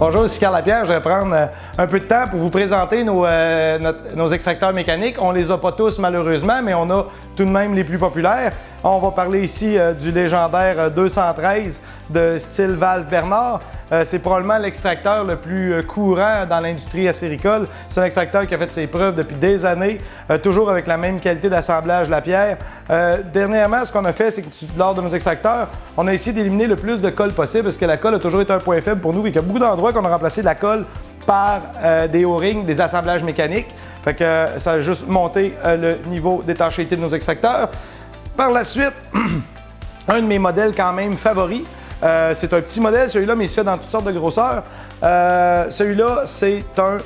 Bonjour, ici Carl Lapierre. Je vais prendre un peu de temps pour vous présenter nos extracteurs mécaniques. On ne les a pas tous malheureusement, mais on a tout de même les plus populaires. On va parler ici du légendaire 213 de style valve Bernard. C'est probablement l'extracteur le plus courant dans l'industrie acéricole. C'est un extracteur qui a fait ses preuves depuis des années, toujours avec la même qualité d'assemblage Lapierre. Dernièrement, ce qu'on a fait, c'est que lors de nos extracteurs, on a essayé d'éliminer le plus de colle possible parce que la colle a toujours été un point faible pour nous et qu'il y a beaucoup d'endroits qu'on a remplacé de la colle par des O-rings, des assemblages mécaniques. Fait que ça a juste monté le niveau d'étanchéité de nos extracteurs. Par la suite, un de mes modèles quand même favoris, c'est un petit modèle, celui-là, mais il se fait dans toutes sortes de grosseurs. Celui-là, c'est un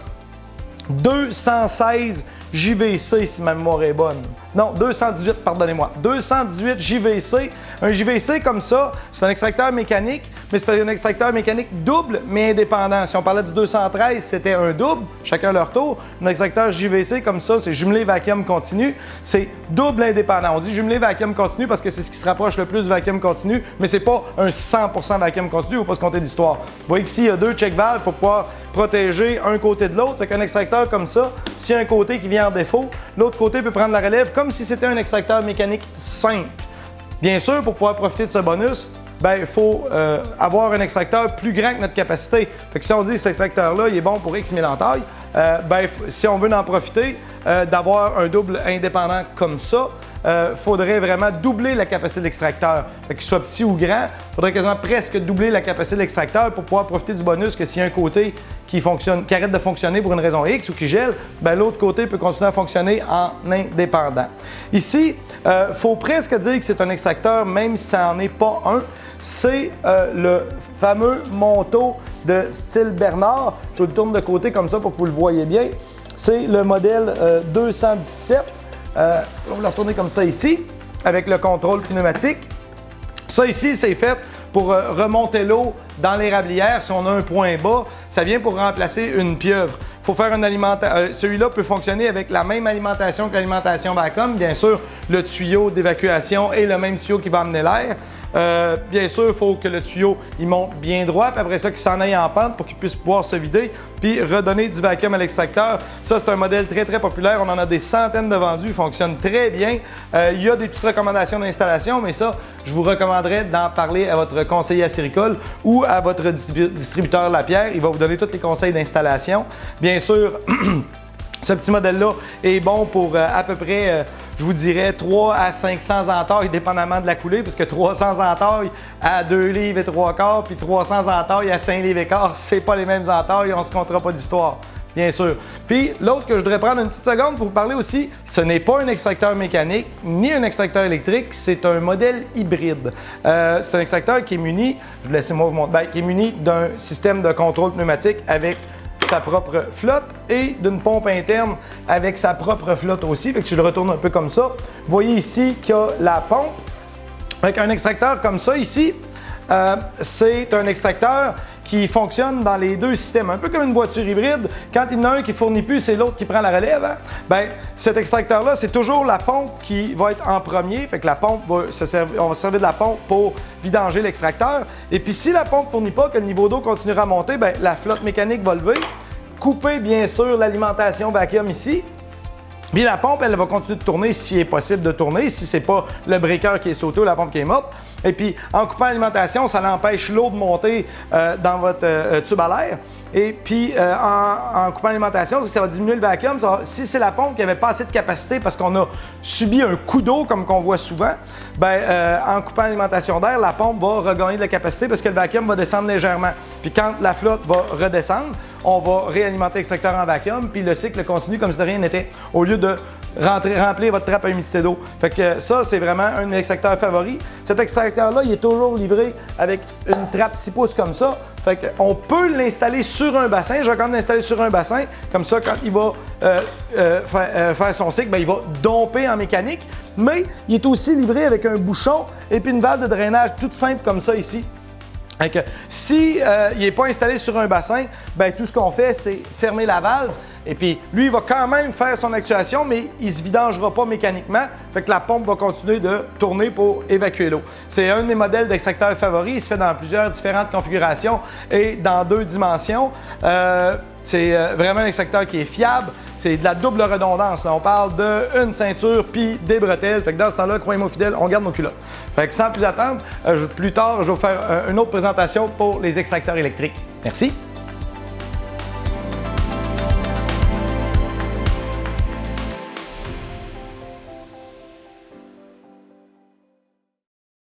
216 JVC, si ma mémoire est bonne. Non, 218, pardonnez-moi. 218 JVC. Un JVC comme ça, c'est un extracteur mécanique, mais c'est un extracteur mécanique double, mais indépendant. Si on parlait du 213, c'était un double, chacun leur tour. Un extracteur JVC comme ça, c'est jumelé vacuum continu. C'est double indépendant. On dit jumelé vacuum continu parce que c'est ce qui se rapproche le plus du vacuum continu, mais c'est pas un 100% vacuum continu, il ne faut pas se compter d'histoire. Vous voyez qu'ici, il y a deux check valves pour pouvoir protéger un côté de l'autre. Fait qu'un extracteur comme ça, s'il y a un côté qui vient en défaut, l'autre côté peut prendre la relève comme si c'était un extracteur mécanique simple. Bien sûr, pour pouvoir profiter de ce bonus, il faut avoir un extracteur plus grand que notre capacité. Fait que si on dit que cet extracteur-là, il est bon pour X 1000 entailles, si on veut en profiter, d'avoir un double indépendant comme ça, il faudrait vraiment doubler la capacité de l'extracteur. Qu'il soit petit ou grand, il faudrait quasiment presque doubler la capacité de l'extracteur pour pouvoir profiter du bonus que s'il y a un côté qui arrête de fonctionner pour une raison X ou qui gèle, l'autre côté peut continuer à fonctionner en indépendant. Ici, il faut presque dire que c'est un extracteur, même si ça n'en est pas un. C'est le fameux Monto de style Bernard. Je vous le tourne de côté comme ça pour que vous le voyez bien. C'est le modèle 217. On va le retourner comme ça ici, avec le contrôle pneumatique. Ça ici, c'est fait pour remonter l'eau dans l'érablière. Si on a un point bas, ça vient pour remplacer une pieuvre. Il faut faire une alimentation. Celui-là peut fonctionner avec la même alimentation que l'alimentation vacuum. Bien sûr, le tuyau d'évacuation est le même tuyau qui va amener l'air. Bien sûr, il faut que le tuyau il monte bien droit, puis après ça, qu'il s'en aille en pente pour qu'il puisse pouvoir se vider, puis redonner du vacuum à l'extracteur. Ça, c'est un modèle très, très populaire. On en a des centaines de vendus. Il fonctionne très bien. Il y a des petites recommandations d'installation, mais ça, je vous recommanderais d'en parler à votre conseiller acéricole ou à votre distributeur Lapierre. Il va vous donner tous les conseils d'installation. Bien sûr, ce petit modèle-là est bon pour à peu près, je vous dirais, 3 à 500 entailles, dépendamment de la coulée, puisque 300 entailles à 2 livres et 3 quarts, puis 300 entailles à 5 livres et quart, c'est pas les mêmes entailles, on se comptera pas d'histoire. Bien sûr. Puis l'autre que je voudrais prendre une petite seconde pour vous parler aussi, ce n'est pas un extracteur mécanique ni un extracteur électrique, c'est un modèle hybride. C'est un extracteur qui est muni, laissez-moi vous montrer, qui est muni d'un système de contrôle pneumatique avec sa propre flotte et d'une pompe interne avec sa propre flotte aussi. Fait que je le retourne un peu comme ça. Vous voyez ici qu'il y a la pompe. Avec un extracteur comme ça ici, c'est un extracteur qui fonctionne dans les deux systèmes, un peu comme une voiture hybride. Quand il y en a un qui ne fournit plus, c'est l'autre qui prend la relève. Cet extracteur-là, c'est toujours la pompe qui va être en premier. Fait que la pompe on va se servir de la pompe pour vidanger l'extracteur. Et puis si la pompe ne fournit pas, que le niveau d'eau continuera à monter, la flotte mécanique va lever, couper bien sûr l'alimentation vacuum ici. Puis la pompe, elle va continuer de tourner s'il est possible de tourner, si c'est pas le breaker qui est sauté ou la pompe qui est morte. Et puis, en coupant l'alimentation, ça empêche l'eau de monter dans votre tube à l'air. Et puis, en coupant l'alimentation, ça va diminuer le vacuum. Si c'est la pompe qui n'avait pas assez de capacité parce qu'on a subi un coup d'eau, comme qu'on voit souvent, en coupant l'alimentation d'air, la pompe va regagner de la capacité parce que le vacuum va descendre légèrement. Puis quand la flotte va redescendre, on va réalimenter l'extracteur en vacuum, puis le cycle continue comme si de rien n'était, au lieu de remplir votre trappe à humidité d'eau. Fait que ça, c'est vraiment un de mes extracteurs favoris. Cet extracteur-là, il est toujours livré avec une trappe 6 pouces comme ça. Fait qu'on peut l'installer sur un bassin. Je recommande d'installer sur un bassin. Comme ça, quand il va faire son cycle, il va domper en mécanique. Mais il est aussi livré avec un bouchon et puis une valve de drainage toute simple comme ça ici. Si il n'est pas installé sur un bassin, tout ce qu'on fait, c'est fermer la valve Et puis, lui, il va quand même faire son actuation, mais il ne se vidangera pas mécaniquement. Fait que la pompe va continuer de tourner pour évacuer l'eau. C'est un de mes modèles d'extracteur favoris. Il se fait dans plusieurs différentes configurations et dans 2 dimensions. C'est vraiment un extracteur qui est fiable. C'est de la double redondance. Là, on parle d'une ceinture puis des bretelles. Fait que dans ce temps-là, croyez-moi fidèle, on garde nos culottes. Fait que sans plus attendre, plus tard, je vais vous faire une autre présentation pour les extracteurs électriques. Merci.